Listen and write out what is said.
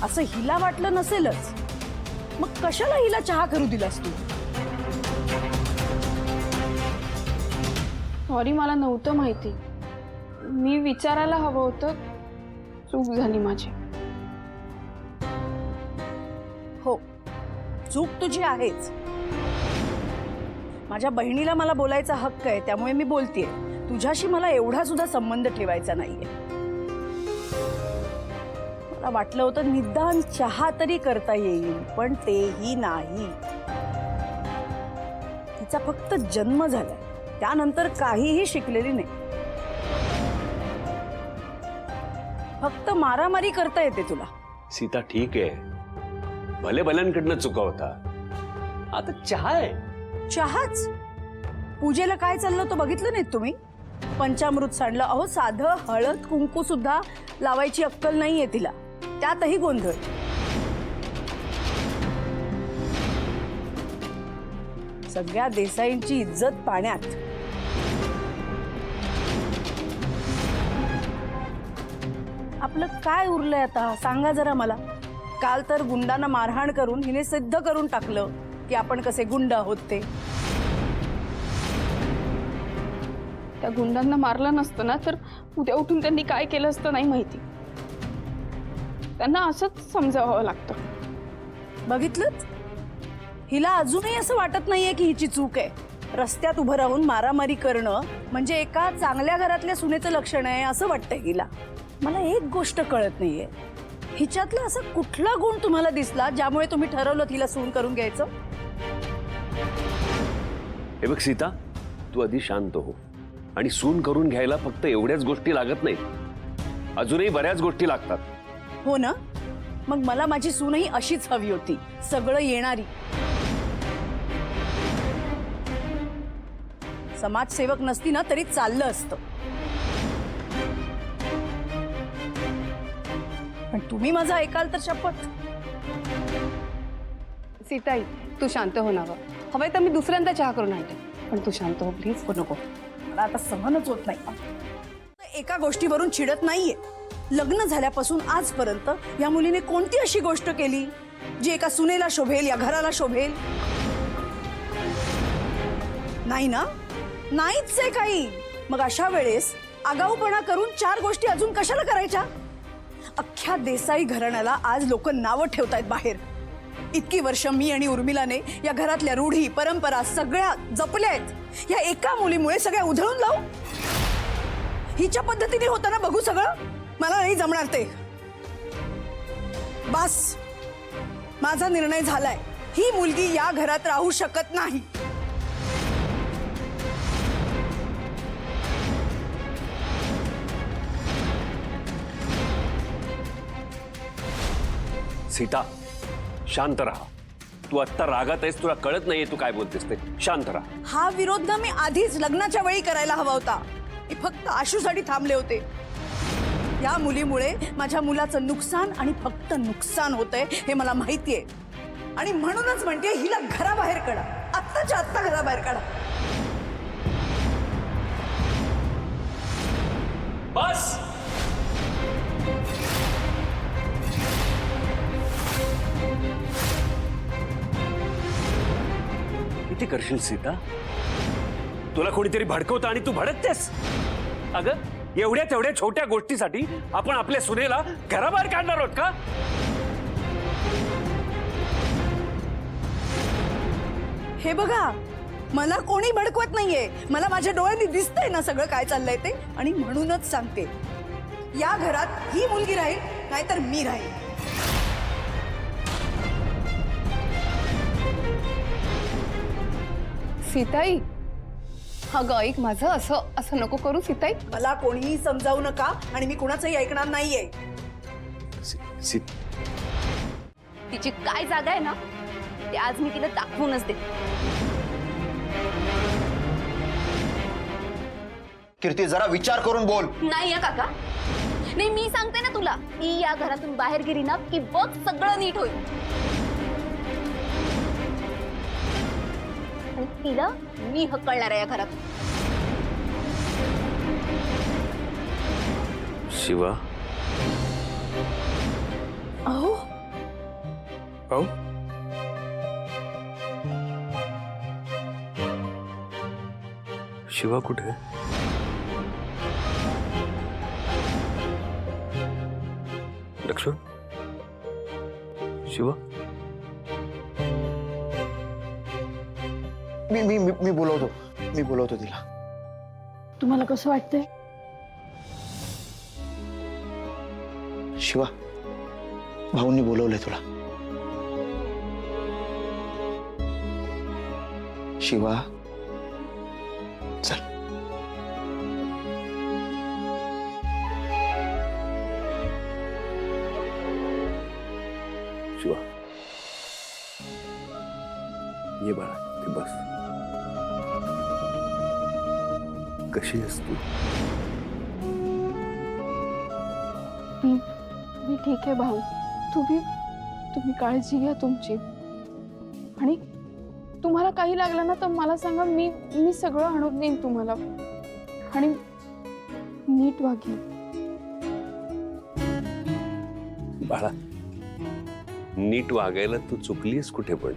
असं हिला वाटलं नसेलच, मग कशाला हिला चहा करू दिलास तू? सॉरी, मला नव्हतं माहिती. मी विचारायला हवं होतं. चूक झाली माझी. हो, चूक तुझी आहेच. माझ्या बहिणीला मला बोलायचा हक्क आहे, त्यामुळे मी बोलतेय. तुझ्याशी मला एवढा सुद्धा संबंध ठेवायचा नाहीये. मला वाटलं होतं निदान चहा तरी करता येईल, पण तेही नाही. तिचा फक्त जन्म झालाय, त्यानंतर काहीही शिकलेली नाही. फक्त मारामारी करता येते तुला. सीता ठीक आहे, भले भल्यांकडनं चुका होता. आता चहा आहे. चहाच? पूजेला काय चाललं होतं बघितलं नाहीत तुम्ही? पंचामृत सांडलं. अहो, साधं हळद कुंकू सुद्धा लावायची अक्कल नाहीये तिला, त्यातही गोंधळ. सगळ्या देसाईंची इज्जत पाण्यात. आपलं काय उरलंय आता सांगा जरा मला. काल तर गुंडांना मारहाण करून हिने सिद्ध करून टाकलं की आपण कसे गुंड आहोत ते. त्या गुंडांना मारलं नसतं ना तर उद्या उठून त्यांनी काय केलं असतं नाही माहिती. त्यांना असंच समजावं लागतं. बघितलंच, हिला अजूनही असं वाटत नाहीये की हिची चूक आहे. रस्त्यात उभं राहून मारामारी करणं म्हणजे एका चांगल्या घरातल्या सुनेचं लक्षण आहे असं वाटतंय हिला. मला एक गोष्ट कळत नाहीये, हिच्यातला असा कुठला गुण तुम्हाला दिसला ज्यामुळे तुम्ही ठरवलं तिला सून करून घ्यायचं? हे बघ सीता, तू आधी शांत हो. आणि सून करून घ्यायला फक्त एवढ्याच गोष्टी लागत नाहीत, अजूनही बऱ्याच गोष्टी लागतात. हो ना, मग मला माझी सूनही अशीच हवी होती, सगळं येणारी. समाजसेवक नसती ना तरी चाललं असतं, पण तुम्ही माझं ऐकाल तर शपथ. सीताई, तू शांत हो ना गं. हवंय तर मी दुसऱ्यांदा चहा करून आणते, पण तू शांत हो प्लीज. नको, मला आता सहनच होत नाही. एका गोष्टीवरून चिडत नाहीये. लग्न झाल्यापासून आजपर्यंत या मुलीने कोणती अशी गोष्ट केली जी एका सुनेला शोभेल, या घराला शोभेल? नाही ना, नाहीच आहे काही. मग अशा वेळेस आगाऊपणा करून चार गोष्टी अजून कशाला करायच्या? अख्ख्या देसाई घराण्याला आज लोक नावं ठेवतायत बाहेर. इतकी वर्ष मी आणि उर्मिलाने या घरातल्या रूढी परंपरा सगळ्या जपल्या आहेत. या एका मुलीमुळे सगळ्या उधळून लावू? हिच्या पद्धतीने होताना बघू सगळं? मला नाही जमणार ते. बस, माझा निर्णय झालाय. ही मुलगी या घरात राहू शकत नाही. सीता, शांत राहा. तू आत्ता रागात आहेस, तुला कळत नाहीये तू काय बोलतेस ते. शांत राहा. हा विरोध ना मी आधीच लग्नाच्या वेळी करायला हवा होता. मी फक्त आशूसाठी थांबले होते. या मुलीमुळे माझ्या मुलाचं नुकसान आणि फक्त नुकसान होतंय हे मला माहितीये. आणि म्हणूनच म्हणते हिला घराबाहेर काढा, आत्ताच्या आत्ता घराबाहेर काढा. बस. किती करशील सीता? तुला कोणीतरी भडकवतं आणि तू भडकतेस. अगं, एवढ्या तेवढ्या छोट्या गोष्टीसाठी आपण आपल्या सुनेला घराबाहेर काढणार आहोत का? हे बघा, मला कोणी भडकवत नाहीये. मला माझ्या डोळ्यांनी दिसतंय ना सगळं काय चाललंय ते. आणि म्हणूनच सांगते, या घरात ही मुलगी राहील नाहीतर मी राहील. सीताई, अगं ऐक माझं, असं असं नको करू सीताई. मला कोणीही समजावू नका आणि मी कुणाचंही ऐकणार नाहीये. तिची काय जागा आहे ना ते आज मी तिला दाखवूनच दे. कीर्ती, जरा विचार करून बोल. नाही काका, नाही, मी सांगते ना तुला, ती या घरातून बाहेर गेली ना की बघ सगळं नीट होईल. आणि तिला मी हकलणार आहे या घरात. शिवा, अहो, हो शिवा कुठे आहे? लक्ष्मण शिवा मी बोलवतो तिला. तुम्हाला कसं वाटतंय? शिवा भाऊंनी बोलवलंय तुला. शिवा चल. शिवा ये बाळा ते बस. कशी आहेस तू? मी ठीक आहे भाऊ. तुम्ही काळजी घ्या तुमची. आणि तुम्हाला काही लागलं ना तर मला सांगा. मी सगळं आणून देईन तुम्हाला. आणि नीट वागेन. बाळा नीट वागायला तू चुकलीस कुठे पण.